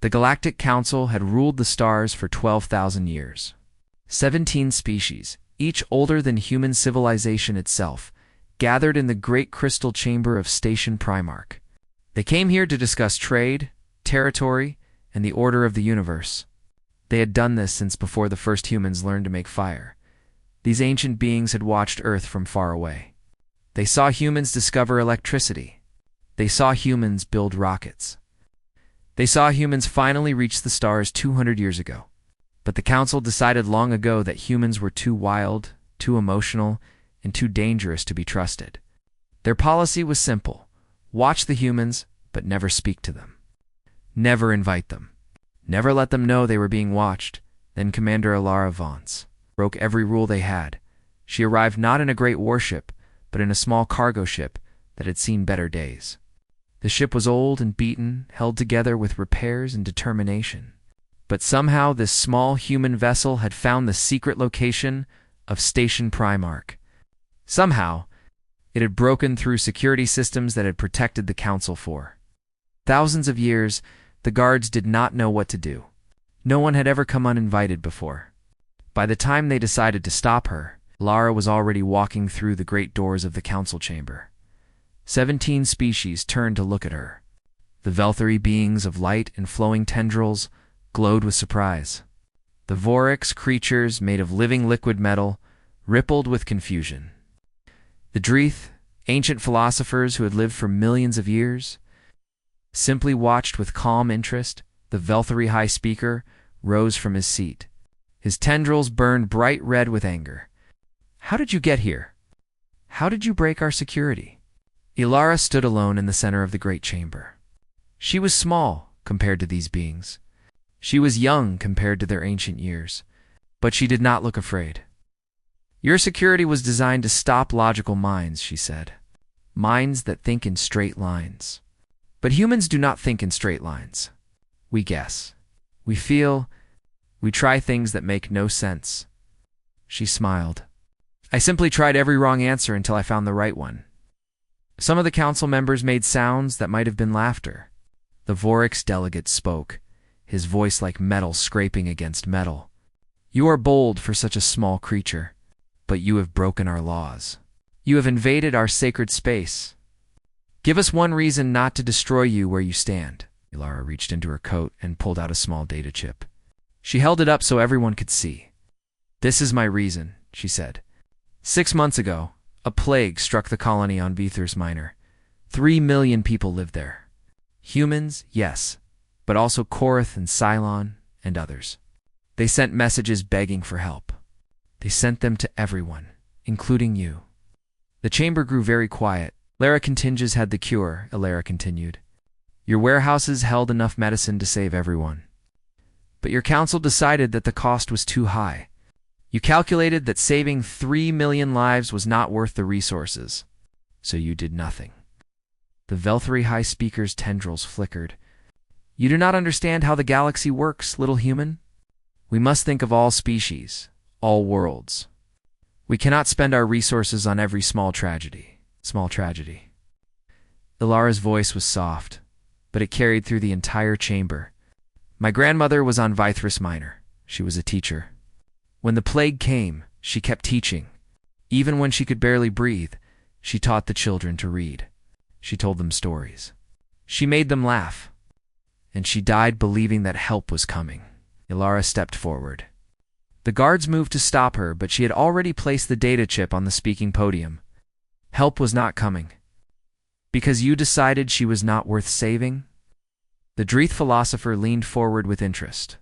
The Galactic Council had ruled the stars for 12,000 years. 17 species, each older than human civilization itself, gathered in the great crystal chamber of Station Primarch. They came here to discuss trade, territory, and the order of the universe. They had done this since before the first humans learned to make fire. These ancient beings had watched Earth from far away. They saw humans discover electricity. They saw humans build rockets. They saw humans finally reach the stars 200 years ago. But the Council decided long ago that humans were too wild, too emotional, and too dangerous to be trusted. Their policy was simple: watch the humans, but never speak to them. Never invite them. Never let them know they were being watched. Then Commander Alara Vance broke every rule they had. She arrived not in a great warship, but in a small cargo ship that had seen better days. The ship was old and beaten, held together with repairs and determination. But somehow this small human vessel had found the secret location of Station Primarch. Somehow, it had broken through security systems that had protected the Council for thousands of years. The guards did not know what to do. No one had ever come uninvited before. By the time they decided to stop her, Lara was already walking through the great doors of the Council chamber. 17 species turned to look at her. The Velthari beings of light and flowing tendrils glowed with surprise. The Vorix creatures made of living liquid metal rippled with confusion. The Dreeth, ancient philosophers who had lived for millions of years, simply watched with calm interest. The Velthari High Speaker rose from his seat. His tendrils burned bright red with anger. "How did you get here? How did you break our security?" Ilara stood alone in the center of the great chamber. She was small compared to these beings. She was young compared to their ancient years, but she did not look afraid. "Your security was designed to stop logical minds," she said. "Minds that think in straight lines. But humans do not think in straight lines. We guess. We feel. We try things that make no sense." She smiled. "I simply tried every wrong answer until I found the right one." Some of the council members made sounds that might have been laughter. The Vorix delegate spoke, his voice like metal scraping against metal. "You are bold for such a small creature, but you have broken our laws. You have invaded our sacred space. Give us one reason not to destroy you where you stand." Ilara reached into her coat and pulled out a small data chip. She held it up so everyone could see. "This is my reason," she said. 6 months ago, a plague struck the colony on Vethers Minor. 3 million people lived there. Humans, yes, but also Korath and Cylon and others. They sent messages begging for help. They sent them to everyone, including you. The chamber grew very quiet. "Lara Continges had the cure," Ilara continued. "Your warehouses held enough medicine to save everyone. But your council decided that the cost was too high. You calculated that saving 3 million lives was not worth the resources, so you did nothing." The Velthari High Speaker's tendrils flickered. "You do not understand how the galaxy works, little human. We must think of all species, all worlds. We cannot spend our resources on every small tragedy. Ilara's voice was soft, but it carried through the entire chamber. "My grandmother was on Vithris Minor. She was a teacher. When the plague came, she kept teaching. Even when she could barely breathe, she taught the children to read. She told them stories. She made them laugh. And she died believing that help was coming." Ilara stepped forward. The guards moved to stop her, but she had already placed the data chip on the speaking podium. "Help was not coming. Because you decided she was not worth saving?" The Dreeth philosopher leaned forward with interest.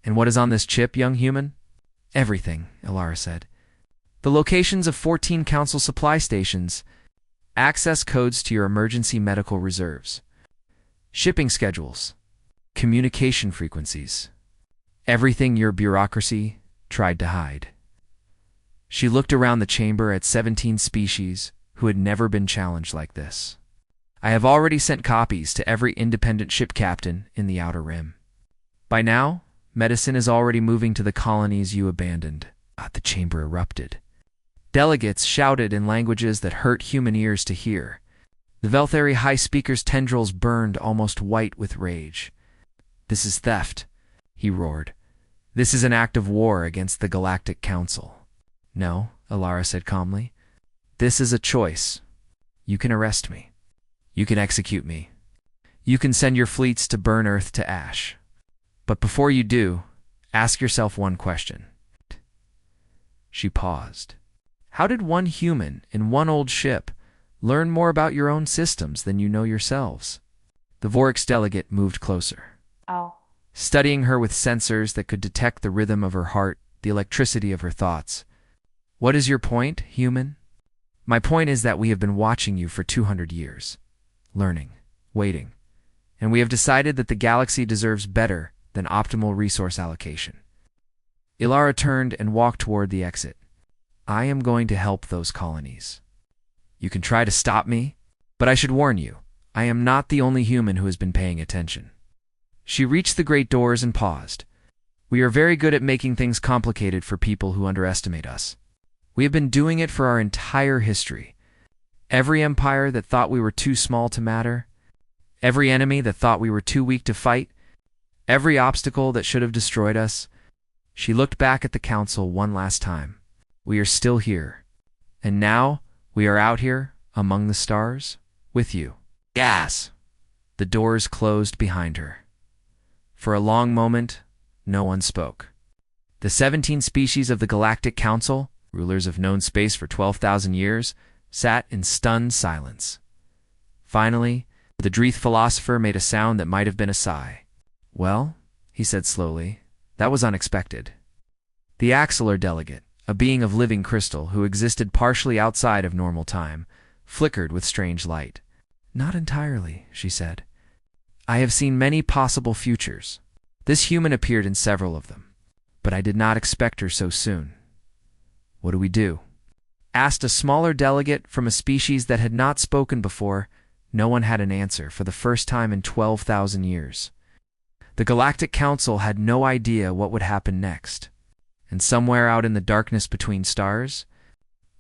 "And what is on this chip, young human?" "Everything," Ilara said. "The locations of 14 council supply stations, access codes to your emergency medical reserves, shipping schedules, communication frequencies, everything your bureaucracy tried to hide." She looked around the chamber at 17 species who had never been challenged like this. "I have already sent copies to every independent ship captain in the Outer Rim. By now, medicine is already moving to the colonies you abandoned." The chamber erupted. Delegates shouted in languages that hurt human ears to hear. The Velthari High Speaker's tendrils burned almost white with rage. This is theft, he roared. This is an act of war against the Galactic Council. No, Alara said calmly. This is a choice. You can arrest me. You can execute me. You can send your fleets to burn Earth to ash. But before you do, ask yourself one question. She paused. How did one human in one old ship learn more about your own systems than you know yourselves? The Vorix delegate moved closer. Oh. Studying her with sensors that could detect the rhythm of her heart, the electricity of her thoughts. What is your point, human? My point is that we have been watching you for 200 years, learning, waiting, and we have decided that the galaxy deserves better than optimal resource allocation. Ilara turned and walked toward the exit. I am going to help those colonies. You can try to stop me, but I should warn you, I am not the only human who has been paying attention. She reached the great doors and paused. We are very good at making things complicated for people who underestimate us. We have been doing it for our entire history. Every empire that thought we were too small to matter, every enemy that thought we were too weak to fight, every obstacle that should have destroyed us. She looked back at the council one last time. We are still here. And now we are out here, among the stars, with you. Gas! The doors closed behind her. For a long moment, no one spoke. The 17 species of the Galactic Council, rulers of known space for 12,000 years, sat in stunned silence. Finally, the Dreeth philosopher made a sound that might have been a sigh. Well, he said slowly, that was unexpected. The Axelar delegate, a being of living crystal who existed partially outside of normal time, flickered with strange light. Not entirely, she said. I have seen many possible futures. This human appeared in several of them, but I did not expect her so soon. What do we do? Asked a smaller delegate from a species that had not spoken before, no one had an answer for the first time in 12,000 years. The Galactic Council had no idea what would happen next. And somewhere out in the darkness between stars,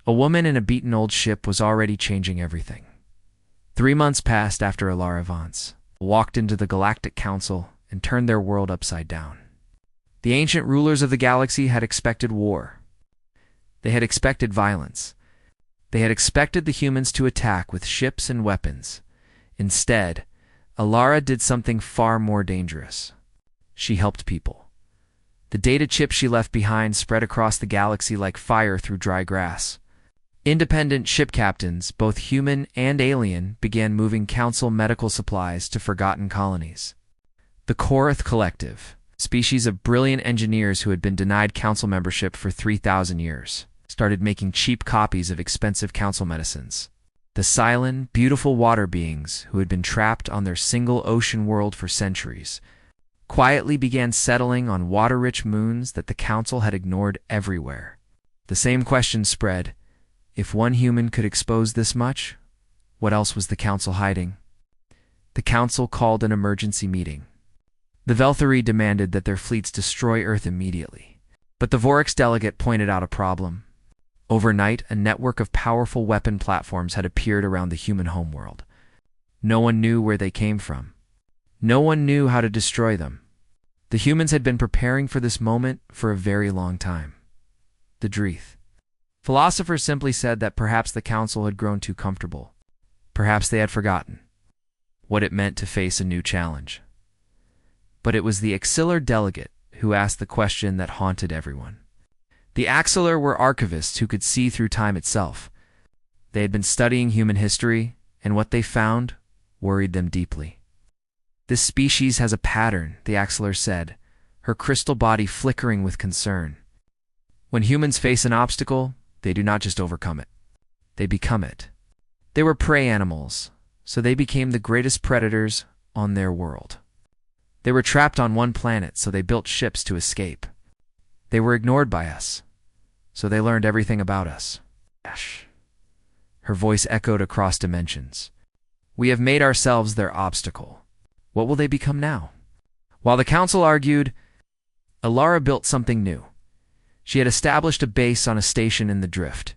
a woman in a beaten old ship was already changing everything. 3 months passed after Alara Vance walked into the Galactic Council and turned their world upside down. The ancient rulers of the galaxy had expected war. They had expected violence. They had expected the humans to attack with ships and weapons. Instead, Alara did something far more dangerous. She helped people. The data chip she left behind spread across the galaxy like fire through dry grass. Independent ship captains, both human and alien, began moving council medical supplies to forgotten colonies. The Korath Collective, species of brilliant engineers who had been denied council membership for 3,000 years, started making cheap copies of expensive council medicines. The silent, beautiful water beings who had been trapped on their single ocean world for centuries quietly began settling on water-rich moons that the council had ignored everywhere. The same question spread. If one human could expose this much, what else was the council hiding? The council called an emergency meeting. The Velthari demanded that their fleets destroy Earth immediately. But the Vorix delegate pointed out a problem. Overnight, a network of powerful weapon platforms had appeared around the human homeworld. No one knew where they came from. No one knew how to destroy them. The humans had been preparing for this moment for a very long time. The Dreeth. Philosophers simply said that perhaps the council had grown too comfortable. Perhaps they had forgotten what it meant to face a new challenge. But it was the Axelar delegate who asked the question that haunted everyone. The Axelar were archivists who could see through time itself. They had been studying human history, and what they found worried them deeply. This species has a pattern, the Axelar said, her crystal body flickering with concern. When humans face an obstacle, they do not just overcome it. They become it. They were prey animals, so they became the greatest predators on their world. They were trapped on one planet, so they built ships to escape. They were ignored by us, so they learned everything about us. Ash. Her voice echoed across dimensions. We have made ourselves their obstacle. What will they become now? While the council argued, Alara built something new. She had established a base on a station in the Drift,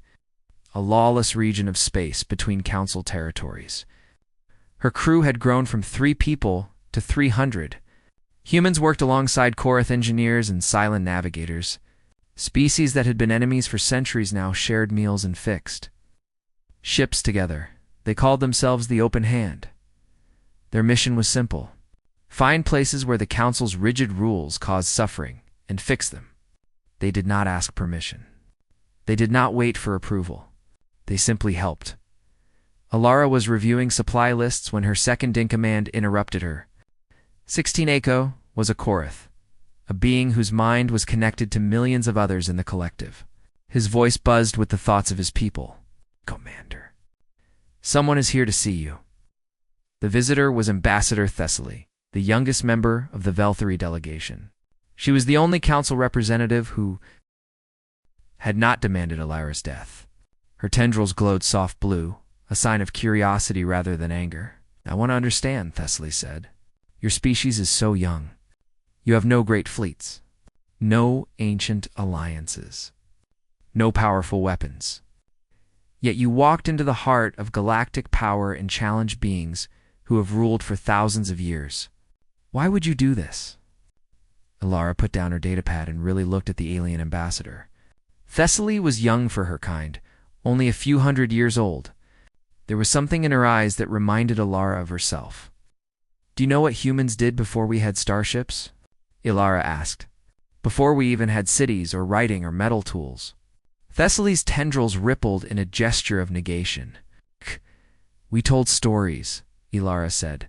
a lawless region of space between council territories. Her crew had grown from 3 people to 300, Humans worked alongside Korath engineers and silent navigators. Species that had been enemies for centuries now shared meals and fixed ships together. They called themselves the Open Hand. Their mission was simple: find places where the Council's rigid rules caused suffering and fix them. They did not ask permission. They did not wait for approval. They simply helped. Alara was reviewing supply lists when her second-in-command interrupted her. 16 Echo was a Korath, a being whose mind was connected to millions of others in the collective. His voice buzzed with the thoughts of his people. "Commander, someone is here to see you." The visitor was Ambassador Thessaly, the youngest member of the Velthari delegation. She was the only council representative who had not demanded Alara's death. Her tendrils glowed soft blue, a sign of curiosity rather than anger. "I want to understand," Thessaly said. "Your species is so young. You have no great fleets, no ancient alliances, no powerful weapons. Yet you walked into the heart of galactic power and challenged beings who have ruled for thousands of years. Why would you do this?" Alara put down her datapad and really looked at the alien ambassador. Thessaly was young for her kind, only a few hundred years old. There was something in her eyes that reminded Alara of herself. "Do you know what humans did before we had starships?" Alara asked. "Before we even had cities or writing or metal tools." Thessaly's tendrils rippled in a gesture of negation. "We told stories," Alara said.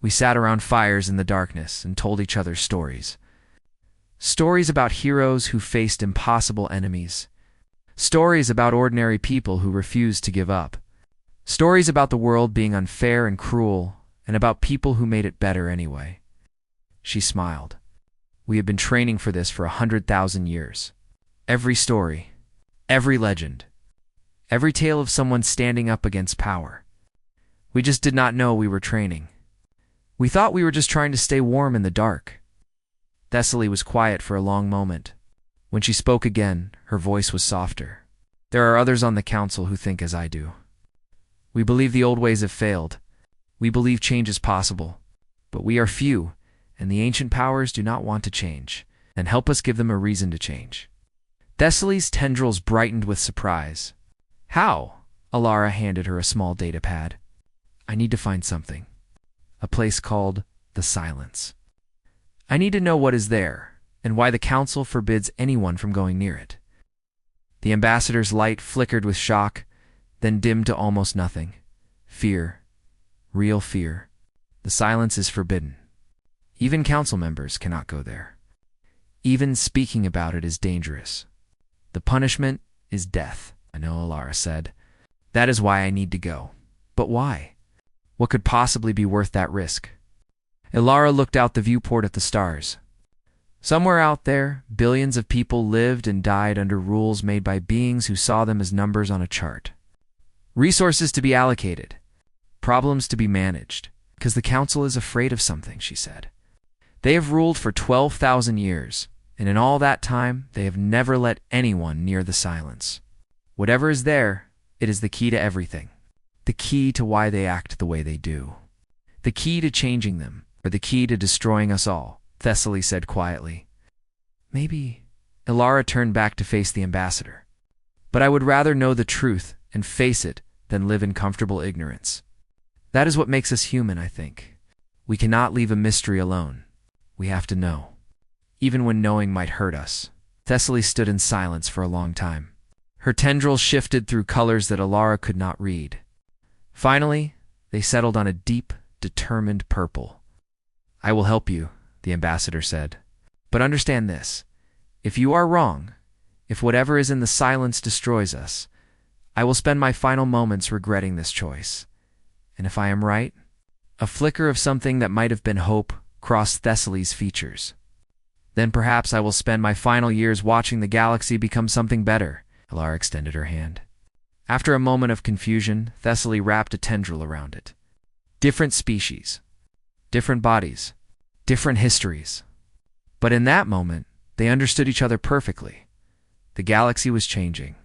"We sat around fires in the darkness and told each other stories. Stories about heroes who faced impossible enemies. Stories about ordinary people who refused to give up. Stories about the world being unfair and cruel, and about people who made it better anyway." She smiled. "We have been training for this for 100,000 years. Every story, every legend, every tale of someone standing up against power. We just did not know we were training. We thought we were just trying to stay warm in the dark." Thessaly was quiet for a long moment. When she spoke again, her voice was softer. "There are others on the council who think as I do. We believe the old ways have failed. We believe change is possible. But we are few, and the ancient powers do not want to change. And help us give them a reason to change." Thessaly's tendrils brightened with surprise. "How?" Alara handed her a small datapad. "I need to find something. A place called the Silence. I need to know what is there, and why the Council forbids anyone from going near it." The ambassador's light flickered with shock, then dimmed to almost nothing. "Fear. Real fear. The Silence is forbidden. Even council members cannot go there. Even speaking about it is dangerous. The punishment is death." "I know," Alara said. "That is why I need to go." "But why? What could possibly be worth that risk?" Alara looked out the viewport at the stars. Somewhere out there, billions of people lived and died under rules made by beings who saw them as numbers on a chart. Resources to be allocated. Problems to be managed. "Because the Council is afraid of something," she said. "They have ruled for 12,000 years, and in all that time, they have never let anyone near the Silence. Whatever is there, it is the key to everything. The key to why they act the way they do. The key to changing them, or the key to destroying us all," Thessaly said quietly. "Maybe." Alara turned back to face the ambassador. "But I would rather know the truth and face it than live in comfortable ignorance. That is what makes us human, I think. We cannot leave a mystery alone. We have to know, even when knowing might hurt us." Thessaly stood in silence for a long time. Her tendrils shifted through colors that Alara could not read. Finally, they settled on a deep, determined purple. "I will help you," the ambassador said. "But understand this. If you are wrong, if whatever is in the Silence destroys us, I will spend my final moments regretting this choice. And if I am right," a flicker of something that might have been hope crossed Thessaly's features, "then perhaps I will spend my final years watching the galaxy become something better." Alara extended her hand. After a moment of confusion, Thessaly wrapped a tendril around it. Different species, different bodies, different histories. But in that moment, they understood each other perfectly. The galaxy was changing.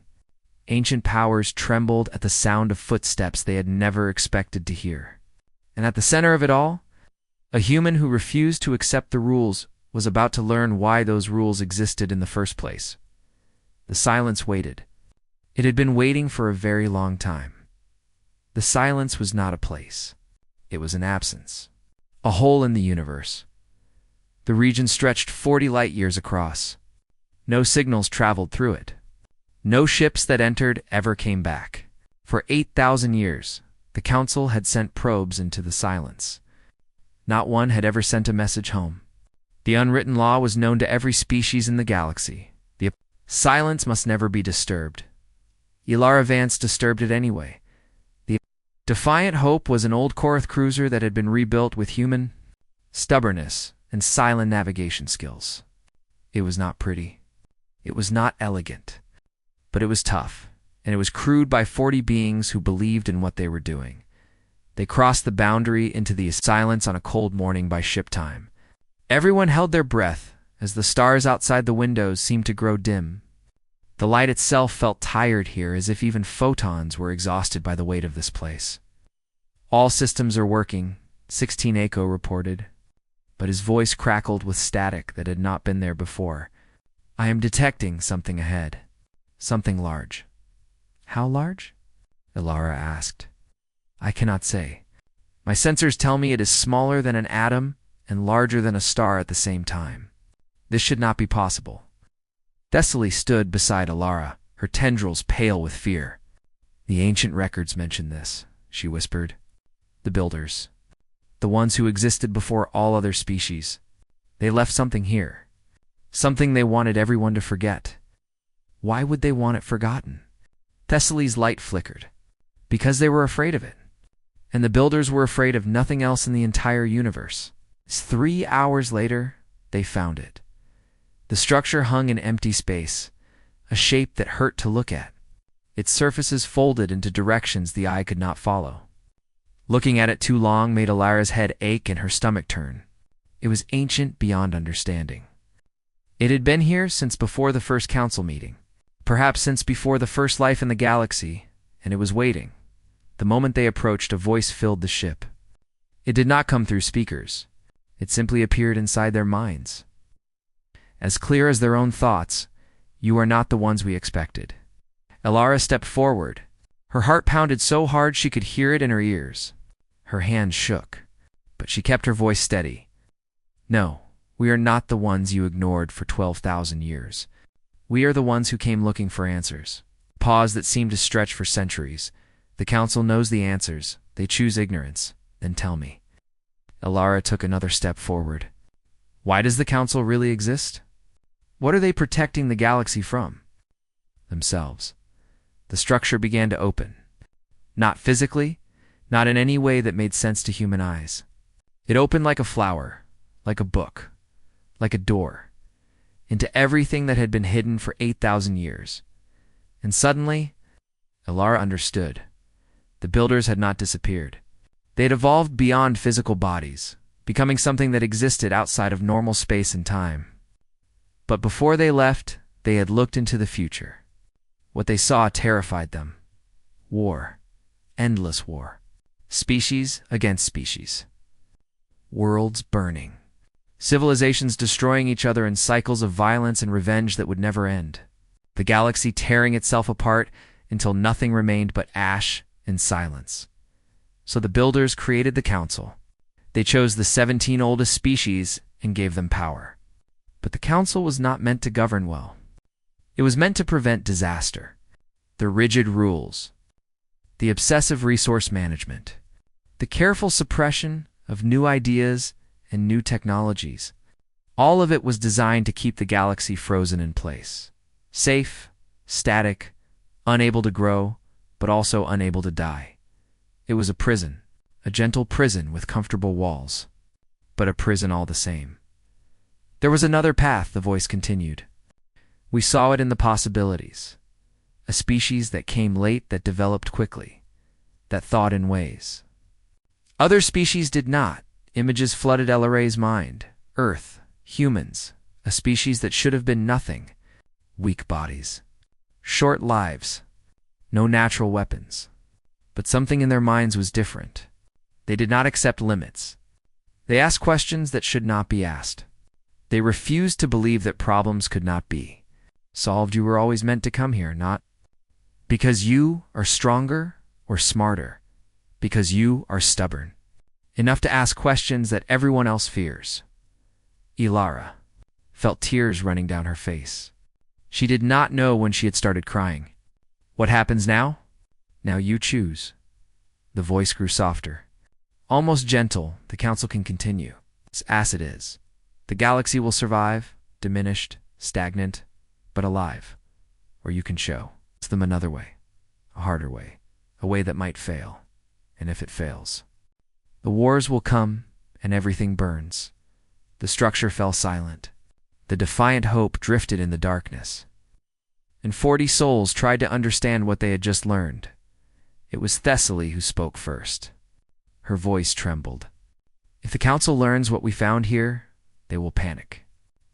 Ancient powers trembled at the sound of footsteps they had never expected to hear. And at the center of it all, A human who refused to accept the rules was about to learn why those rules existed in the first place. The silence waited. It had been waiting for a very long time. The silence was not a place. It was an absence. A hole in the universe. The region stretched 40 light-years across. No signals traveled through it. No ships that entered ever came back. For 8,000 years, the Council had sent probes into the silence. Not one had ever sent a message home. The unwritten law was known to every species in the galaxy. The silence must never be disturbed. Ilara Vance disturbed it anyway. The Defiant Hope was an old Korath cruiser that had been rebuilt with human stubbornness and silent navigation skills. It was not pretty. It was not elegant. But it was tough, and it was crewed by 40 beings who believed in what they were doing. They crossed the boundary into the silence on a cold morning by ship time. Everyone held their breath as the stars outside the windows seemed to grow dim. The light itself felt tired here, as if even photons were exhausted by the weight of this place. "All systems are working," 16 Echo reported, but his voice crackled with static that had not been there before. "I am detecting something ahead. Something large." "How large?" Ilara asked. "I cannot say. My sensors tell me it is smaller than an atom and larger than a star at the same time. This should not be possible." Thessaly stood beside Ilara, her tendrils pale with fear. "The ancient records mention this," she whispered. "The builders. The ones who existed before all other species. They left something here. Something they wanted everyone to forget." "Why would they want it forgotten?" Thessaly's light flickered. "Because they were afraid of it. And the builders were afraid of nothing else in the entire universe." 3 hours later, they found it. The structure hung in empty space, a shape that hurt to look at. Its surfaces folded into directions the eye could not follow. Looking at it too long made Ilara's head ache and her stomach turn. It was ancient beyond understanding. It had been here since before the first council meeting, perhaps since before the first life in the galaxy, and it was waiting. The moment they approached, a voice filled the ship. It did not come through speakers. It simply appeared inside their minds. As clear as their own thoughts, "You are not the ones we expected." Ilara stepped forward. Her heart pounded so hard she could hear it in her ears. Her hands shook, but she kept her voice steady. "No, we are not the ones you ignored for 12,000 years. We are the ones who came looking for answers." Pause that seemed to stretch for centuries. "The Council knows the answers. They choose ignorance. Then tell me." Ilara took another step forward. "Why does the Council really exist? What are they protecting the galaxy from?" "Themselves." The structure began to open. Not physically, not in any way that made sense to human eyes. It opened like a flower, like a book, like a door, into everything that had been hidden for 8,000 years. And suddenly, Ilara understood. The builders had not disappeared. They had evolved beyond physical bodies, becoming something that existed outside of normal space and time. But before they left, they had looked into the future. What they saw terrified them. War. Endless war. Species against species. Worlds burning. Civilizations destroying each other in cycles of violence and revenge that would never end. The galaxy tearing itself apart until nothing remained but ash and silence. So the builders created the Council. They chose the 17 oldest species and gave them power. But the Council was not meant to govern well. It was meant to prevent disaster. The rigid rules, the obsessive resource management, the careful suppression of new ideas and new technologies. All of it was designed to keep the galaxy frozen in place. Safe, static, unable to grow, but also unable to die. It was a prison, a gentle prison with comfortable walls, but a prison all the same. There was another path, the voice continued. We saw it in the possibilities. A species that came late, that developed quickly, that thought in ways other species did not. Images flooded Elarae's mind. Earth, humans, a species that should have been nothing. Weak bodies, short lives, no natural weapons. But something in their minds was different. They did not accept limits. They asked questions that should not be asked. They refused to believe that problems could not be solved. You were always meant to come here, not because you are stronger or smarter, because you are stubborn enough to ask questions that everyone else fears. Ilara felt tears running down her face. She did not know when she had started crying. What happens now? Now you choose. The voice grew softer. Almost gentle, the council can continue, as it is. The galaxy will survive, diminished, stagnant, but alive. Or you can show them another way, a harder way, a way that might fail. And if it fails, the wars will come and everything burns. The structure fell silent. The defiant hope drifted in the darkness. And 40 souls tried to understand what they had just learned. It was Thessaly who spoke first. Her voice trembled. If the council learns what we found here, they will panic.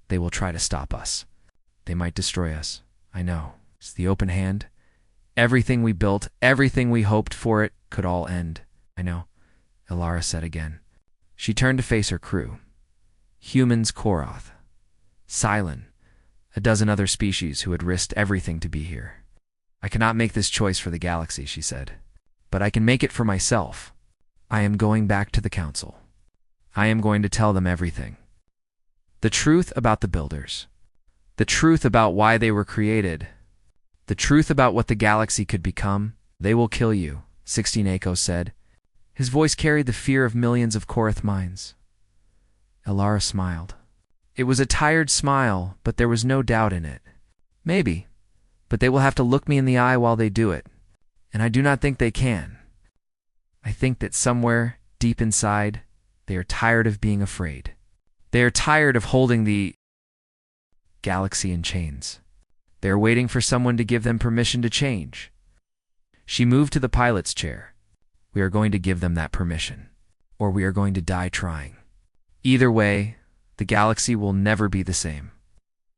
They will try to stop us. They might destroy us. I know. It's the open hand. Everything we built, everything we hoped for it, could all end. I know, Ilara said again. She turned to face her crew. Humans Koroth, Cylon, a dozen other species who had risked everything to be here. I cannot make this choice for the galaxy, she said, but I can make it for myself. I am going back to the council. I am going to tell them everything. The truth about the builders. The truth about why they were created. The truth about what the galaxy could become. They will kill you, 16 Echo said. His voice carried the fear of millions of Koroth minds. Ilara smiled. It was a tired smile, but there was no doubt in it. Maybe, but they will have to look me in the eye while they do it, and I do not think they can. I think that somewhere, deep inside, they are tired of being afraid. They are tired of holding the galaxy in chains. They are waiting for someone to give them permission to change. She moved to the pilot's chair. We are going to give them that permission, or we are going to die trying. Either way, the galaxy will never be the same.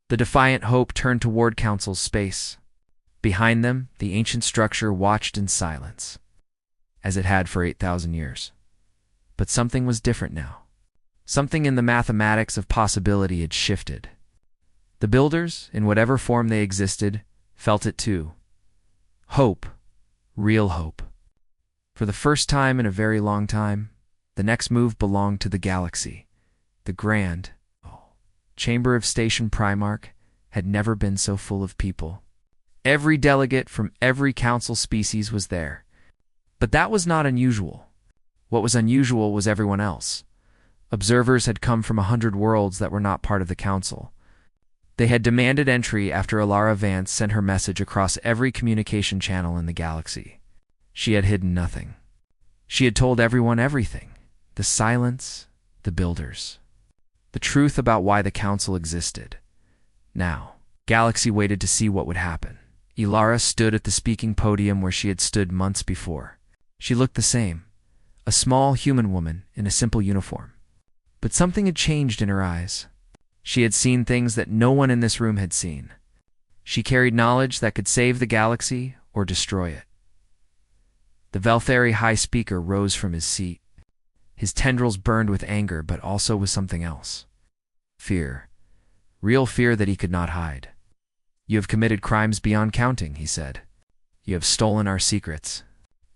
The defiant hope turned toward Council's space. Behind them, the ancient structure watched in silence, as it had for 8,000 years. But something was different now. Something in the mathematics of possibility had shifted. The builders, in whatever form they existed, felt it too. Hope. Real hope. For the first time in a very long time, the next move belonged to the galaxy. The grand chamber of Station Primarch had never been so full of people. Every delegate from every council species was there. But that was not unusual. What was unusual was everyone else. Observers had come from 100 worlds that were not part of the council. They had demanded entry after Ilara Vance sent her message across every communication channel in the galaxy. She had hidden nothing. She had told everyone everything. The silence, the builders. The truth about why the council existed. Now, Galaxy waited to see what would happen. Ilara stood at the speaking podium where she had stood months before. She looked the same, a small human woman in a simple uniform. But something had changed in her eyes. She had seen things that no one in this room had seen. She carried knowledge that could save the galaxy or destroy it. The Velthari High Speaker rose from his seat. His tendrils burned with anger, but also with something else. Fear. Real fear that he could not hide. You have committed crimes beyond counting, he said. You have stolen our secrets.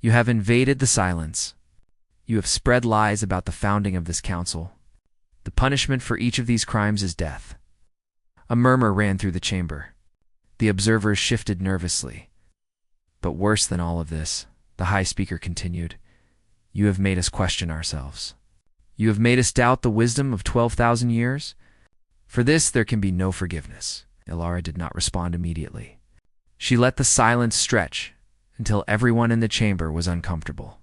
You have invaded the silence. You have spread lies about the founding of this council. The punishment for each of these crimes is death. A murmur ran through the chamber. The observers shifted nervously. But worse than all of this, the High Speaker continued, you have made us question ourselves. You have made us doubt the wisdom of 12,000 years. For this there can be no forgiveness. Ilara did not respond immediately. She let the silence stretch until everyone in the chamber was uncomfortable.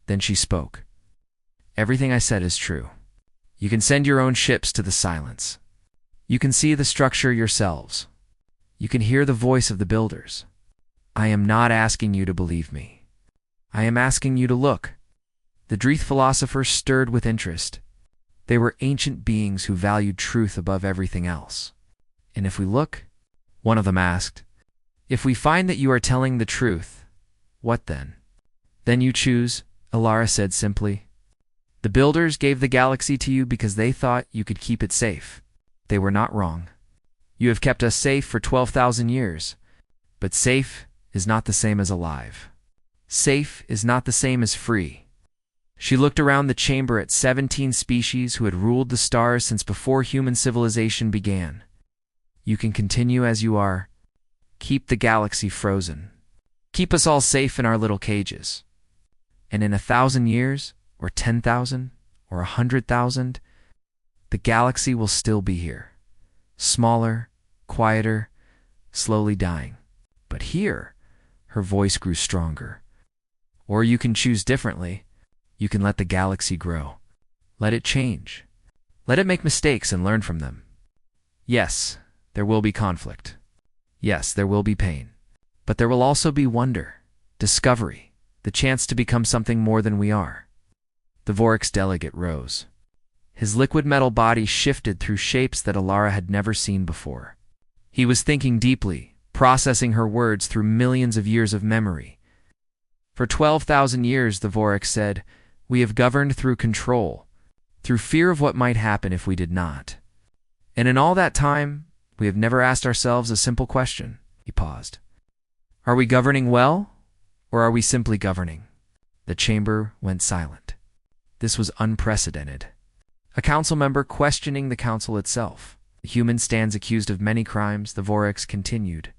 Then she spoke. Everything I said is true. You can send your own ships to the silence. You can see the structure yourselves. You can hear the voice of the builders. I am not asking you to believe me. I am asking you to look. The Dreeth philosophers stirred with interest. They were ancient beings who valued truth above everything else. And if we look, one of them asked, if we find that you are telling the truth, what then? Then you choose, Ilara said simply. The builders gave the galaxy to you because they thought you could keep it safe. They were not wrong. You have kept us safe for 12,000 years. But safe is not the same as alive. Safe is not the same as free. She looked around the chamber at 17 species who had ruled the stars since before human civilization began. You can continue as you are. Keep the galaxy frozen. Keep us all safe in our little cages. And in 1,000 years, or 10,000, or 100,000, the galaxy will still be here. Smaller, quieter, slowly dying. But here, her voice grew stronger. Or you can choose differently. You can let the galaxy grow. Let it change. Let it make mistakes and learn from them. Yes, there will be conflict. Yes, there will be pain. But there will also be wonder, discovery, the chance to become something more than we are. The Vorax delegate rose. His liquid metal body shifted through shapes that Alara had never seen before. He was thinking deeply, processing her words through millions of years of memory. For 12,000 years, the Vorax said, we have governed through control, through fear of what might happen if we did not. And in all that time, we have never asked ourselves a simple question. He paused. Are we governing well, or are we simply governing? The chamber went silent. This was unprecedented. A council member questioning the council itself. The human stands accused of many crimes, the Vorax continued.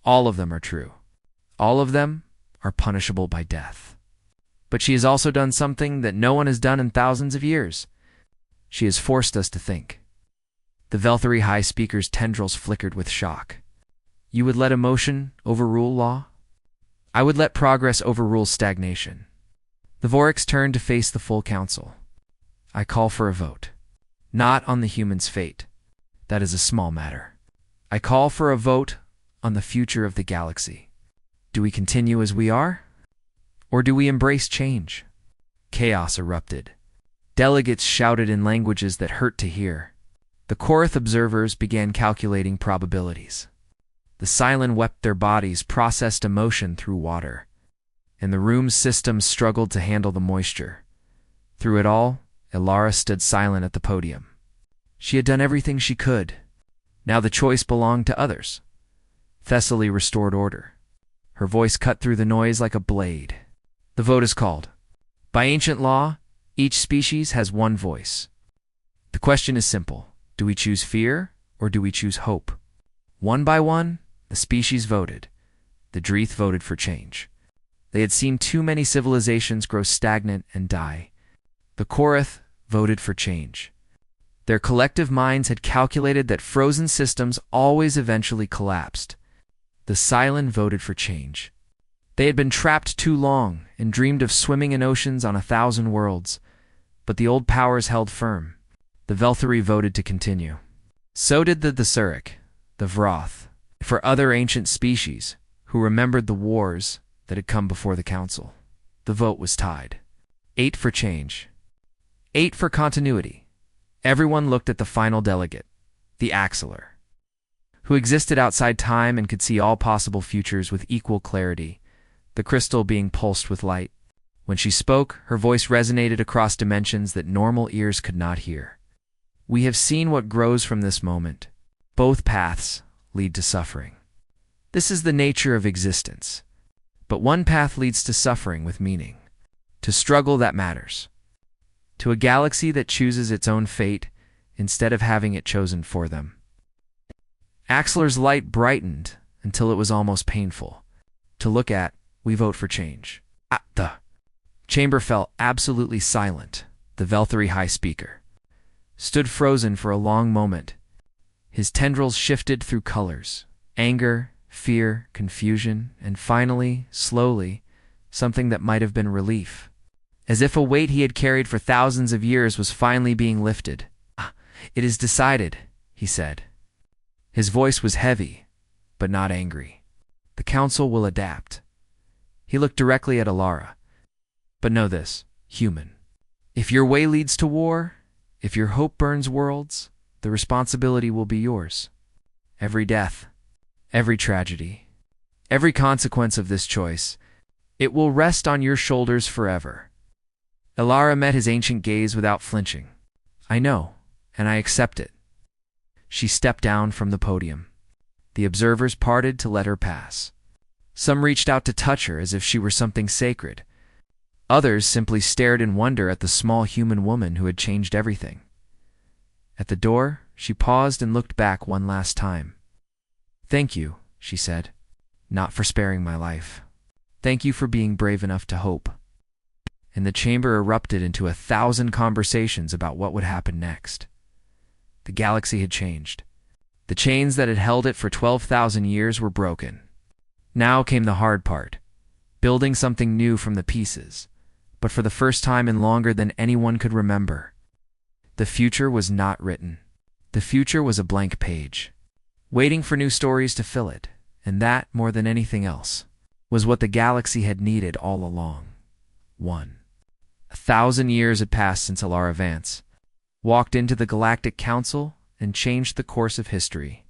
All of them are true. All of them are punishable by death. But she has also done something that no one has done in thousands of years. She has forced us to think. The Velthari High Speaker's tendrils flickered with shock. You would let emotion overrule law? I would let progress overrule stagnation. The Vorax turned to face the full council. I call for a vote. Not on the human's fate. That is a small matter. I call for a vote on the future of the galaxy. Do we continue as we are? Or do we embrace change? Chaos erupted. Delegates shouted in languages that hurt to hear. The Korath observers began calculating probabilities. The Cylon wept their bodies, processed emotion through water. And the room's systems struggled to handle the moisture. Through it all, Alara stood silent at the podium. She had done everything she could. Now the choice belonged to others. Thessaly restored order. Her voice cut through the noise like a blade. The vote is called. By ancient law, each species has one voice. The question is simple. Do we choose fear, or do we choose hope? One by one, the species voted. The Dreeth voted for change. They had seen too many civilizations grow stagnant and die. The Korath voted for change. Their collective minds had calculated that frozen systems always eventually collapsed. The Cylon voted for change. They had been trapped too long and dreamed of swimming in oceans on 1,000 worlds, but the old powers held firm. The Velthari voted to continue. So did the Surik, the Vroth, for other ancient species who remembered the wars that had come before the council. The vote was tied. 8 for change. 8 for continuity. Everyone looked at the final delegate, the Axelar, who existed outside time and could see all possible futures with equal clarity, the crystal being pulsed with light. When she spoke, her voice resonated across dimensions that normal ears could not hear. We have seen what grows from this moment. Both paths lead to suffering. This is the nature of existence. But one path leads to suffering with meaning, to struggle that matters, to a galaxy that chooses its own fate instead of having it chosen for them. Axelar's light brightened until it was almost painful. To look at, we vote for change. The chamber fell absolutely silent. The Velthari High Speaker stood frozen for a long moment. His tendrils shifted through colors, anger, fear, confusion, and finally, slowly, something that might have been relief. As if a weight he had carried for thousands of years was finally being lifted. It is decided, he said. His voice was heavy, but not angry. The council will adapt. He looked directly at Alara. But know this, human. If your way leads to war, if your hope burns worlds, the responsibility will be yours. Every death, every tragedy, every consequence of this choice, it will rest on your shoulders forever. Elara met his ancient gaze without flinching. I know, and I accept it. She stepped down from the podium. The observers parted to let her pass. Some reached out to touch her as if she were something sacred. Others simply stared in wonder at the small human woman who had changed everything. At the door, she paused and looked back one last time. Thank you, she said, not for sparing my life. Thank you for being brave enough to hope. And the chamber erupted into 1,000 conversations about what would happen next. The galaxy had changed. The chains that had held it for 12,000 years were broken. Now came the hard part, building something new from the pieces, but for the first time in longer than anyone could remember. The future was not written. The future was a blank page, waiting for new stories to fill it, and that, more than anything else, was what the galaxy had needed all along. 1,000 years had passed since Elara Vance walked into the Galactic Council and changed the course of history.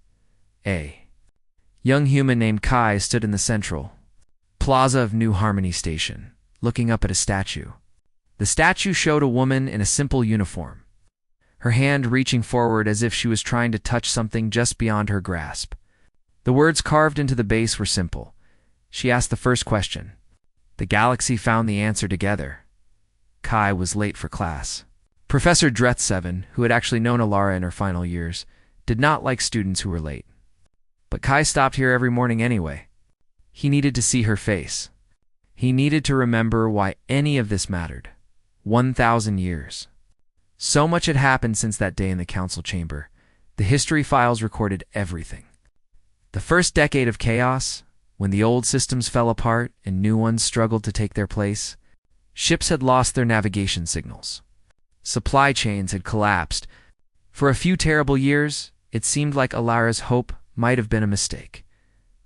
A young human named Kai stood in the central plaza of New Harmony Station, looking up at a statue. The statue showed a woman in a simple uniform, her hand reaching forward as if she was trying to touch something just beyond her grasp. The words carved into the base were simple. She asked the first question. The galaxy found the answer together. Kai was late for class. Professor Dreth7, who had actually known Elara in her final years, did not like students who were late. But Kai stopped here every morning anyway. He needed to see her face. He needed to remember why any of this mattered. 1,000 years. So much had happened since that day in the council chamber. The history files recorded everything. The first decade of chaos, when the old systems fell apart and new ones struggled to take their place, ships had lost their navigation signals. Supply chains had collapsed. For a few terrible years, it seemed like Elara's hope might have been a mistake.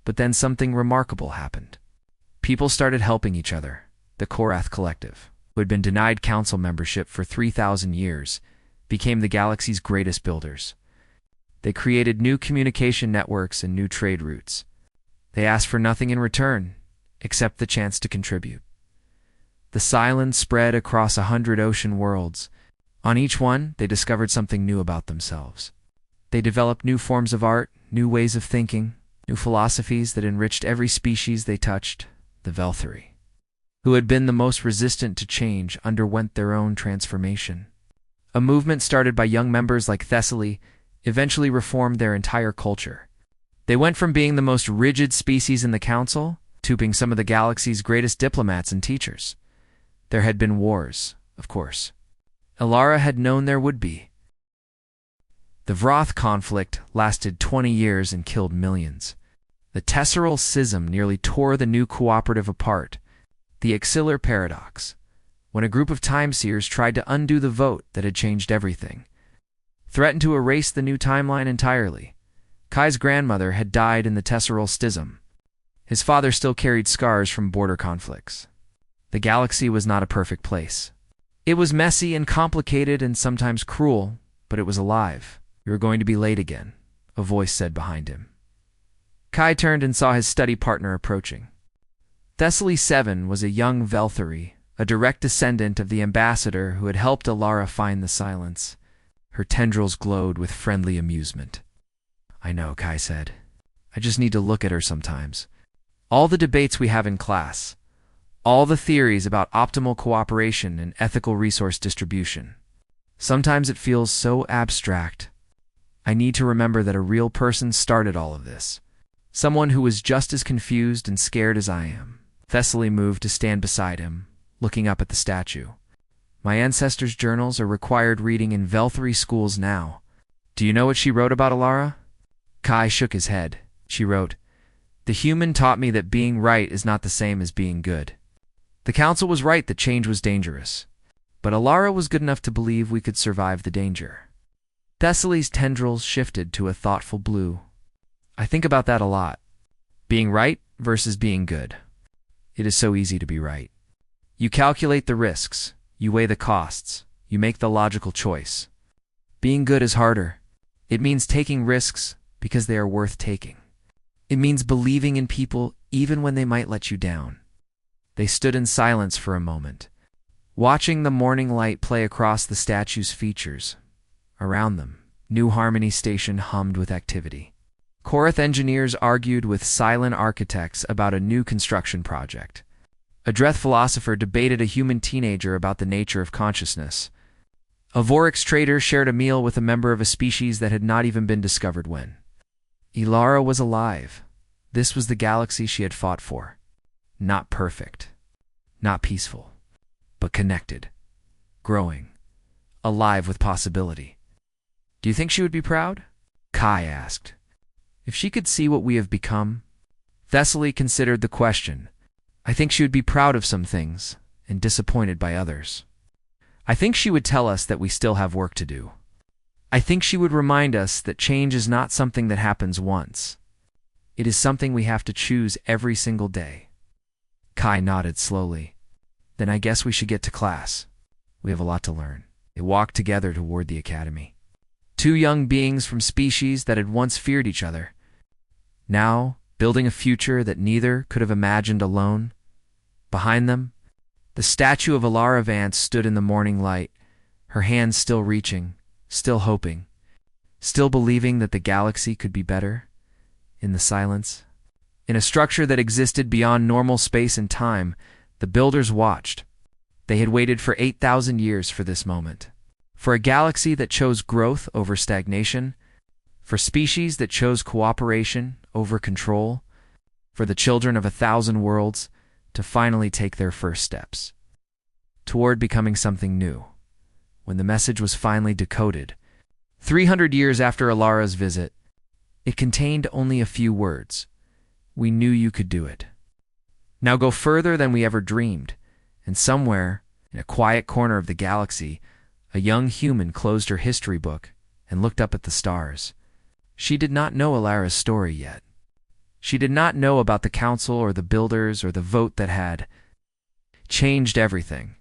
But then something remarkable happened. People started helping each other. The Korath Collective, who had been denied council membership for 3,000 years, became the galaxy's greatest builders. They created new communication networks and new trade routes. They asked for nothing in return, except the chance to contribute. The silence spread across 100 ocean worlds. On each one, they discovered something new about themselves. They developed new forms of art, new ways of thinking, new philosophies that enriched every species they touched. The Velthari, who had been the most resistant to change, underwent their own transformation. A movement started by young members like Thessaly eventually reformed their entire culture. They went from being the most rigid species in the council to being some of the galaxy's greatest diplomats and teachers. There had been wars, of course. Elara had known there would be. The Vroth conflict lasted 20 years and killed millions. The Tesseral Schism nearly tore the new cooperative apart. The Exillar Paradox, when a group of time-seers tried to undo the vote that had changed everything, threatened to erase the new timeline entirely. Kai's grandmother had died in the Tesseral Schism. His father still carried scars from border conflicts. The galaxy was not a perfect place. It was messy and complicated and sometimes cruel, but it was alive. "You are going to be late again," a voice said behind him. Kai turned and saw his study partner approaching. Thessaly 7 was a young Velthari, a direct descendant of the ambassador who had helped Elara find the silence. Her tendrils glowed with friendly amusement. "I know," Kai said. "I just need to look at her sometimes. All the debates we have in class, all the theories about optimal cooperation and ethical resource distribution. Sometimes it feels so abstract. I need to remember that a real person started all of this. Someone who was just as confused and scared as I am." Thessaly moved to stand beside him, looking up at the statue. "My ancestors' journals are required reading in Velthari schools now. Do you know what she wrote about Elara?" Kai shook his head. She wrote, "The human taught me that being right is not the same as being good. The council was right that change was dangerous, but Elara was good enough to believe we could survive the danger." Thessaly's tendrils shifted to a thoughtful blue. "I think about that a lot. Being right versus being good. It is so easy to be right. You calculate the risks, you weigh the costs, you make the logical choice. Being good is harder. It means taking risks because they are worth taking. It means believing in people even when they might let you down." They stood in silence for a moment. watching the morning light play across the statue's features. Around them, New Harmony Station hummed with activity. Korath engineers argued with silent architects about a new construction project. A Dreth philosopher debated a human teenager about the nature of consciousness. A Vorix trader shared a meal with a member of a species that had not even been discovered when. Ilara was alive. This was the galaxy she had fought for. Not perfect, not peaceful, but connected, growing, alive with possibility. Do you think she would be proud? Kai asked. If she could see what we have become? Thessaly considered the question. I think she would be proud of some things and disappointed by others. I think she would tell us that we still have work to do. I think she would remind us that change is not something that happens once. It is something we have to choose every single day. Kai nodded slowly. Then I guess we should get to class. We have a lot to learn. They walked together toward the academy. Two young beings from species that had once feared each other. Now, building a future that neither could have imagined alone. Behind them, the statue of Ilara Vance stood in the morning light, her hands still reaching, still hoping, still believing that the galaxy could be better. In the silence, in a structure that existed beyond normal space and time, the builders watched. They had waited for 8,000 years for this moment. For a galaxy that chose growth over stagnation, for species that chose cooperation over control, for the children of 1,000 worlds to finally take their first steps toward becoming something new. When the message was finally decoded, 300 years after Ilara's visit, it contained only a few words. We knew you could do it. Now go further than we ever dreamed, and somewhere, in a quiet corner of the galaxy, a young human closed her history book and looked up at the stars. She did not know Ilara's story yet. She did not know about the council or the builders or the vote that had changed everything,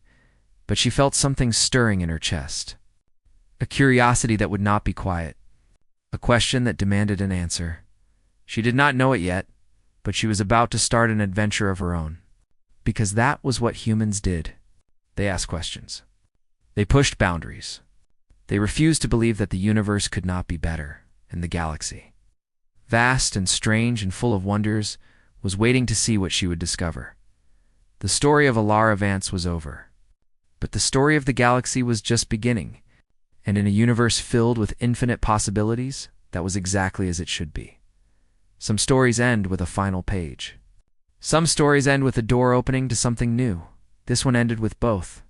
but she felt something stirring in her chest. A curiosity that would not be quiet. A question that demanded an answer. She did not know it yet, but she was about to start an adventure of her own. Because that was what humans did. They asked questions. They pushed boundaries. They refused to believe that the universe could not be better, and the galaxy, vast and strange and full of wonders, was waiting to see what she would discover. The story of Ilara Vance was over. But the story of the galaxy was just beginning, and in a universe filled with infinite possibilities, that was exactly as it should be. Some stories end with a final page. Some stories end with a door opening to something new. This one ended with both.